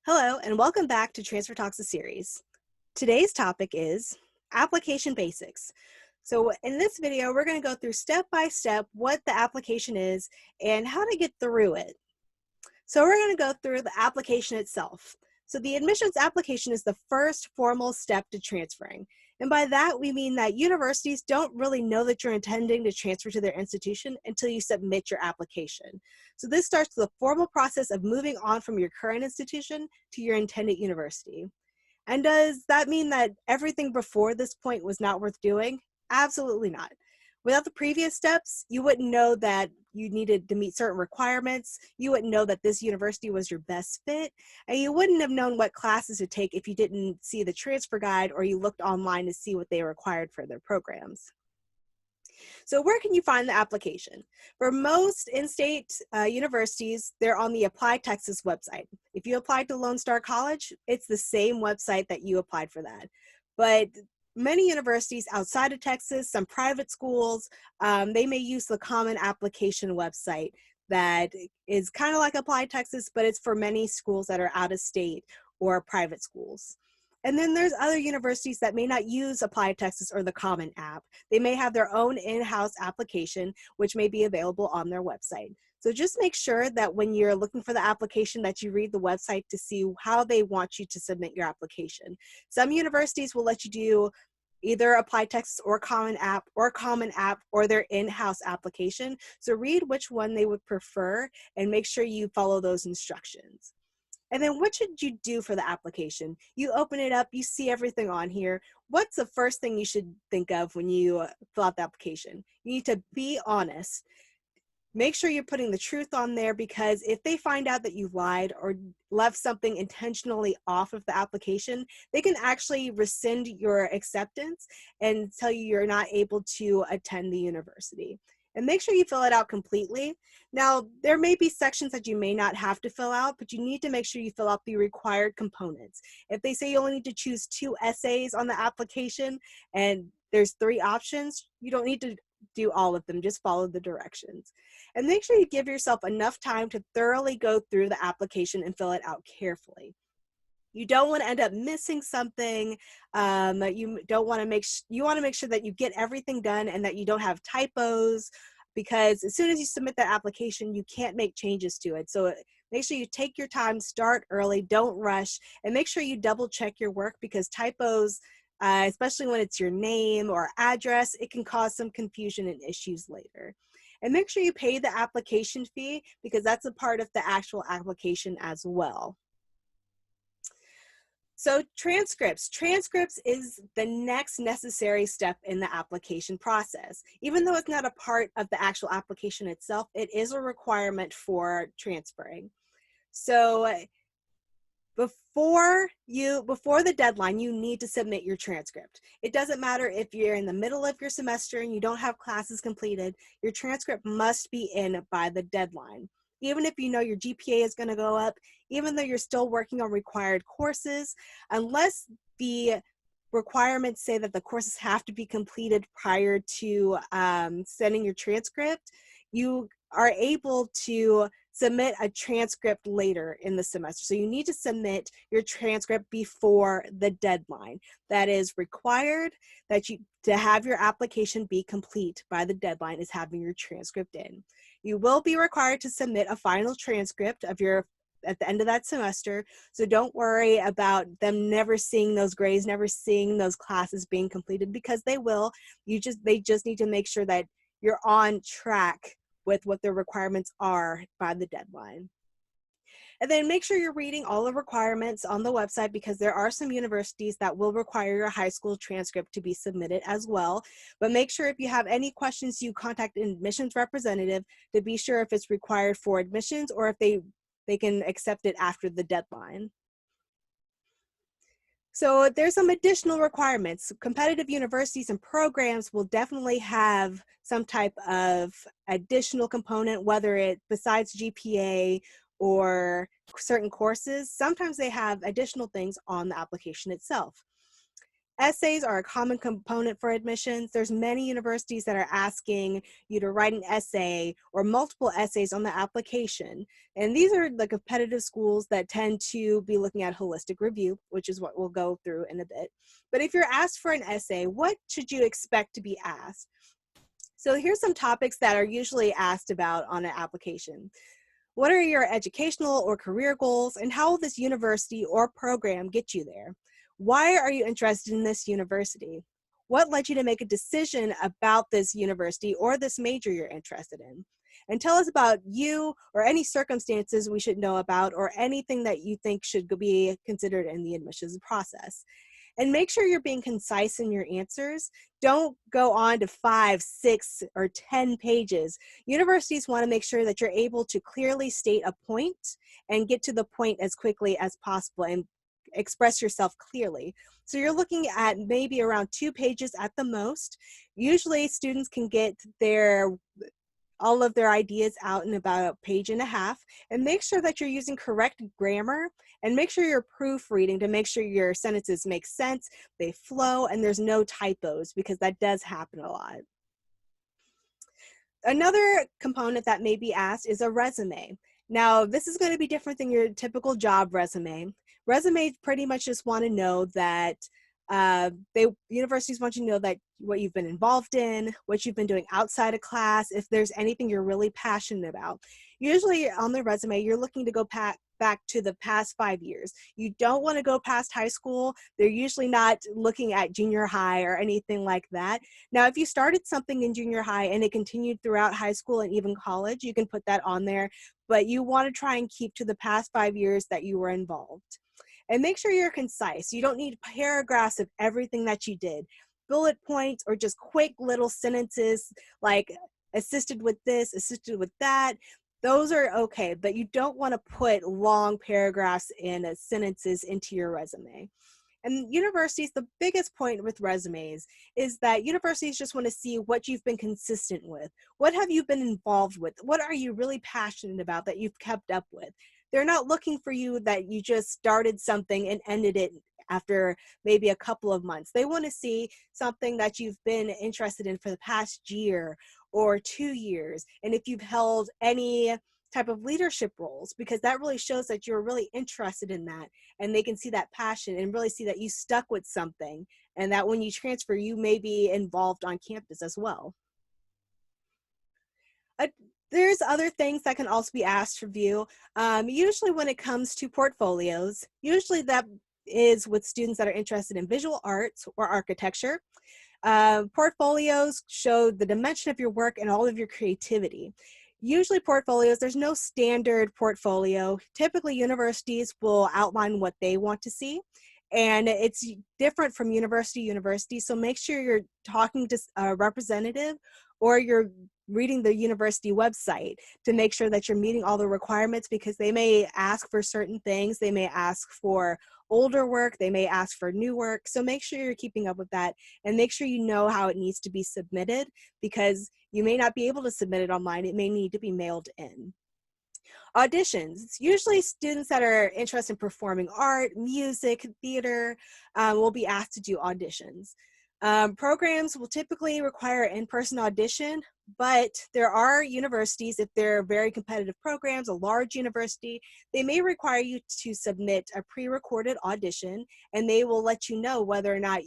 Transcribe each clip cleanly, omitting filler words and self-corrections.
Hello, and welcome back to Transfer Talks, a series. Today's topic is application basics. So in this video, we're going to go through step by step what the application is and how to get through it. So we're going to go through the application itself. So the admissions application is the first formal step to transferring. And by that, we mean that universities don't really know that you're intending to transfer to their institution until you submit your application. So this starts the formal process of moving on from your current institution to your intended university. And does that mean that everything before this point was not worth doing? Absolutely not. Without the previous steps, you wouldn't know that you needed to meet certain requirements, you wouldn't know that this university was your best fit, and you wouldn't have known what classes to take if you didn't see the transfer guide or you looked online to see what they required for their programs. So where can you find the application? For most in-state universities, they're on the Apply Texas website. If you applied to Lone Star College, it's the same website that you applied for that. But many universities outside of Texas, some private schools, they may use the Common Application website that is kind of like Apply Texas, but it's for many schools that are out of state or private schools. And then there's other universities that may not use Apply Texas or the Common app. They may have their own in-house application, which may be available on their website. So just make sure that when you're looking for the application that you read the website to see how they want you to submit your application. Some universities will let you do either Apply Texas or Common App or their in-house application. So read which one they would prefer and make sure you follow those instructions. And then what should you do for the application? You open it up, you see everything on here. What's the first thing you should think of when you fill out the application? You need to be honest. Make sure you're putting the truth on there, because if they find out that you lied or left something intentionally off of the application, they can actually rescind your acceptance and tell you you're not able to attend the university. And make sure you fill it out completely. Now, there may be sections that you may not have to fill out, but you need to make sure you fill out the required components. If they say you only need to choose 2 essays on the application and there's 3 options, you don't need to do all of them, just follow the directions. And make sure you give yourself enough time to thoroughly go through the application and fill it out carefully. You don't want to end up missing something. You want to make sure that you get everything done and that you don't have typos, because as soon as you submit that application, you can't make changes to it. So make sure you take your time, start early, don't rush, and make sure you double check your work, because typos, especially when it's your name or address, it can cause some confusion and issues later. And make sure you pay the application fee, because that's a part of the actual application as well. So transcripts. Transcripts is the next necessary step in the application process. Even though it's not a part of the actual application itself, it is a requirement for transferring. So before the deadline, you need to submit your transcript. It doesn't matter if you're in the middle of your semester and you don't have classes completed, your transcript must be in by the deadline. Even if you know your GPA is going to go up, even though you're still working on required courses, unless the requirements say that the courses have to be completed prior to sending your transcript, you are able to submit a transcript later in the semester. So you need to submit your transcript before the deadline. That is required, to have your application be complete by the deadline is having your transcript in. You will be required to submit a final transcript of at the end of that semester, so don't worry about them never seeing those grades, never seeing those classes being completed, because they will. They just need to make sure that you're on track with what the requirements are by the deadline. And then make sure you're reading all the requirements on the website, because there are some universities that will require your high school transcript to be submitted as well. But make sure if you have any questions, you contact an admissions representative to be sure if it's required for admissions or if they can accept it after the deadline. So there's some additional requirements. Competitive universities and programs will definitely have some type of additional component, whether it besides GPA or certain courses. Sometimes they have additional things on the application itself. Essays are a common component for admissions. There's many universities that are asking you to write an essay or multiple essays on the application. And these are the competitive schools that tend to be looking at holistic review, which is what we'll go through in a bit. But if you're asked for an essay, what should you expect to be asked? So here's some topics that are usually asked about on an application. What are your educational or career goals, and how will this university or program get you there? Why are you interested in this university? What led you to make a decision about this university or this major you're interested in? And tell us about you or any circumstances we should know about or anything that you think should be considered in the admissions process. And make sure you're being concise in your answers. Don't go on to 5, 6, or 10 pages. Universities want to make sure that you're able to clearly state a point and get to the point as quickly as possible and express yourself clearly. So you're looking at maybe around 2 pages at the most. Usually students can get all of their ideas out in about 1.5 pages, and make sure that you're using correct grammar, and make sure you're proofreading to make sure your sentences make sense, they flow, and there's no typos, because that does happen a lot. Another component that may be asked is a resume. Now, this is going to be different than your typical job resume. Resumes pretty much just want to know that universities want you to know that what you've been involved in, what you've been doing outside of class, if there's anything you're really passionate about. Usually on the resume, you're looking to go back to the past 5 years. You don't want to go past high school. They're usually not looking at junior high or anything like that. Now, if you started something in junior high and it continued throughout high school and even college, you can put that on there, but you want to try and keep to the past 5 years that you were involved. And make sure you're concise. You don't need paragraphs of everything that you did. Bullet points or just quick little sentences like assisted with this, assisted with that. Those are okay, but you don't want to put long paragraphs and sentences into your resume. And universities, the biggest point with resumes is that universities just want to see what you've been consistent with. What have you been involved with? What are you really passionate about that you've kept up with? They're not looking for you that you just started something and ended it after maybe a couple of months. They want to see something that you've been interested in for the past year or 2 years. And if you've held any type of leadership roles, because that really shows that you're really interested in that, and they can see that passion and really see that you stuck with something, and that when you transfer, you may be involved on campus as well. There's other things that can also be asked for view. Usually when it comes to portfolios, usually that is with students that are interested in visual arts or architecture. Portfolios show the dimension of your work and all of your creativity. Usually portfolios, there's no standard portfolio. Typically universities will outline what they want to see, and it's different from university to university. So make sure you're talking to a representative or you're reading the university website to make sure that you're meeting all the requirements, because they may ask for certain things. They may ask for older work, they may ask for new work. So make sure you're keeping up with that, and make sure you know how it needs to be submitted, because you may not be able to submit it online. It may need to be mailed in. Auditions. It's usually students that are interested in performing art, music, theater will be asked to do auditions. Programs will typically require an in-person audition, but there are universities, if they're very competitive programs, a large university, they may require you to submit a pre-recorded audition, and they will let you know whether or not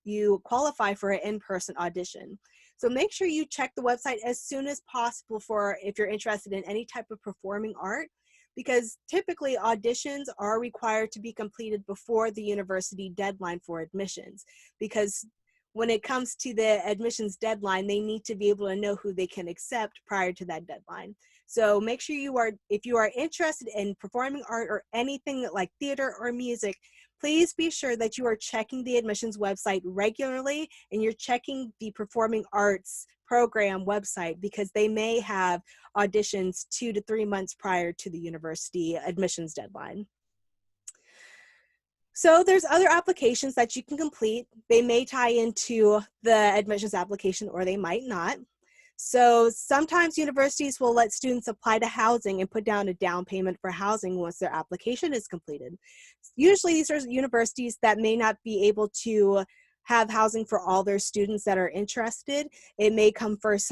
you qualify for an in-person audition. So make sure you check the website as soon as possible for if you're interested in any type of performing art, because typically auditions are required to be completed before the university deadline for admissions, because when it comes to the admissions deadline, they need to be able to know who they can accept prior to that deadline. So make sure if you are interested in performing art or anything like theater or music, please be sure that you are checking the admissions website regularly, and you're checking the performing arts program website, because they may have auditions 2 to 3 months prior to the university admissions deadline. So there's other applications that you can complete. They may tie into the admissions application or they might not. So sometimes universities will let students apply to housing and put down a down payment for housing once their application is completed. Usually these are universities that may not be able to have housing for all their students that are interested. It may come first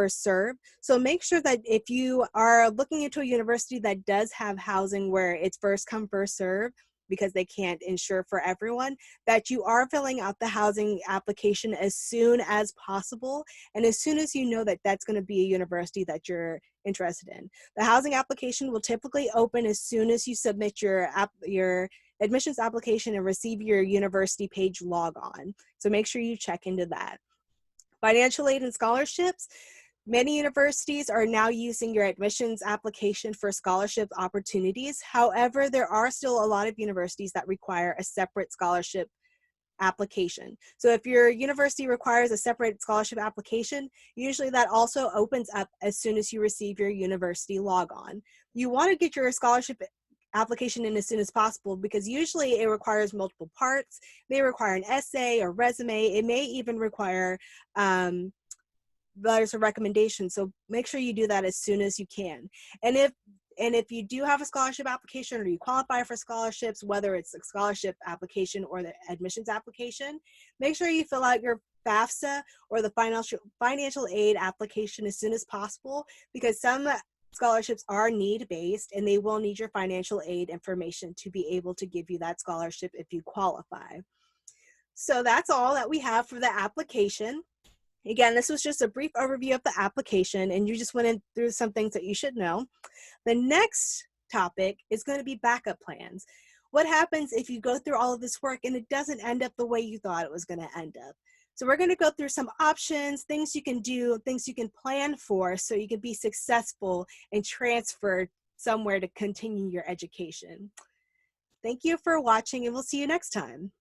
serve. So make sure that if you are looking into a university that does have housing where it's first come, first serve, because they can't ensure for everyone, that you are filling out the housing application as soon as possible, and as soon as you know that that's going to be a university that you're interested in. The housing application will typically open as soon as you submit your admissions application and receive your university page log on. So make sure you check into that. Financial aid and scholarships. Many universities are now using your admissions application for scholarship opportunities. However, there are still a lot of universities that require a separate scholarship application. So if your university requires a separate scholarship application, usually that also opens up as soon as you receive your university log-on. You want to get your scholarship application in as soon as possible, because usually it requires multiple parts. It may require an essay or resume. It may even require letters of recommendation. So make sure you do that as soon as you can. And if you do have a scholarship application or you qualify for scholarships, whether it's a scholarship application or the admissions application, make sure you fill out your FAFSA or the financial aid application as soon as possible, because some scholarships are need-based and they will need your financial aid information to be able to give you that scholarship if you qualify. So that's all that we have for the application. Again, this was just a brief overview of the application, and you just went through some things that you should know. The next topic is going to be backup plans. What happens if you go through all of this work and it doesn't end up the way you thought it was going to end up? So we're going to go through some options, things you can do, things you can plan for so you can be successful and transfer somewhere to continue your education. Thank you for watching, and we'll see you next time.